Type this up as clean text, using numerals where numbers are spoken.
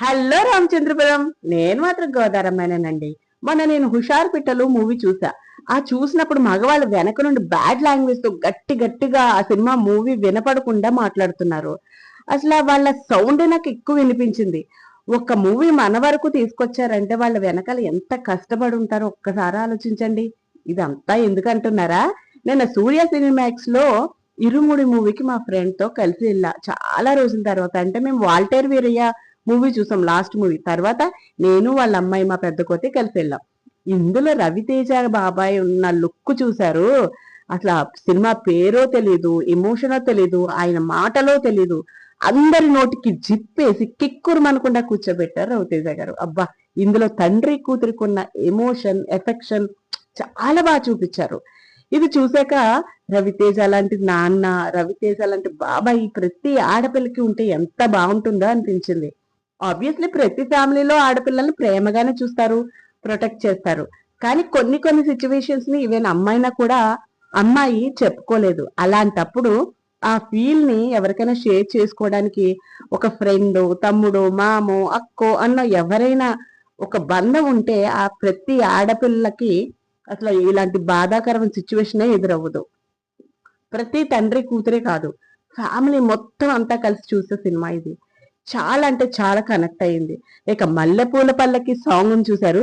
Hello Ramachandrapuram. నేను మాత్రం గోదారమ్మేనండి. మొన్న నేను హుషారు పిట్టలు మూవీ చూసా. ఆ చూసినప్పుడు మగవాళ్ళు వెనక నుండి బ్యాడ్ లాంగ్వేజ్ తో గట్టిగా ఆ సినిమా మూవీ వినపడకుండా మాట్లాడుతున్నారు. అసలు వాళ్ళ సౌండ్ నాకు ఎక్కువ వినిపించింది. ఒక మూవీ మన వరకు తీసుకొచ్చారంటే వాళ్ళ వెనకాల ఎంత కష్టపడి ఉంటారో ఒక్కసారి ఆలోచించండి. ఇదంతా ఎందుకంటున్నారా? నేను సూర్య సినిమాక్స్ లో ఇరుముడి మూవీకి మా ఫ్రెండ్ తో కలిసి వెళ్ళా. చాలా రోజుల తర్వాత. అంటే మేము వాల్టేర్ వీరయ్య మూవీ చూసాం, లాస్ట్ మూవీ. తర్వాత నేను వాళ్ళ అమ్మాయి మా పెద్ద కోతి కలిసి వెళ్ళాం. ఇందులో రవితేజ బాబాయ్ ఉన్న లుక్ చూశారు. అసలు ఆ సినిమా పేరో తెలీదు, ఎమోషనో తెలీదు, ఆయన మాటలో తెలీదు. అందరి నోటికి జిప్పేసి కిక్కురు మనకుండా కూర్చోబెట్టారు రవితేజ గారు. అబ్బా, ఇందులో తండ్రి కూతురికున్న ఎమోషన్, ఎఫెక్షన్ చాలా బాగా చూపించారు. ఇది చూసాక రవితేజ లాంటి నాన్న, రవితేజ లాంటి బాబాయ్ ప్రతి ఆడపిల్లకి ఉంటే ఎంత బాగుంటుందో అనిపించింది. ఆబ్వియస్లీ ప్రతి ఫ్యామిలీలో ఆడపిల్లల్ని ప్రేమగానే చూస్తారు, ప్రొటెక్ట్ చేస్తారు. కానీ కొన్ని సిచ్యువేషన్స్ ని ఈవెన్ అమ్మాయినా కూడా అమ్మాయి చెప్పుకోలేదు. అలాంటప్పుడు ఆ ఫీల్ ని ఎవరికైనా షేర్ చేసుకోవడానికి ఒక ఫ్రెండ్, తమ్ముడు, మామో, అక్కో అన్న ఎవరైనా ఒక బంధం ఉంటే ఆ ప్రతి ఆడపిల్లకి అసలు ఇలాంటి బాధాకరమైన సిచ్యువేషన్ ఎదురవ్వదు. ప్రతి తండ్రి కూతురే కాదు, ఫ్యామిలీ మొత్తం అంతా కలిసి చూసే సినిమా ఇది. చాలా అంటే చాలా కనెక్ట్ అయింది. ఇక మల్లెపూల పల్లకి సాంగ్ చూసారు.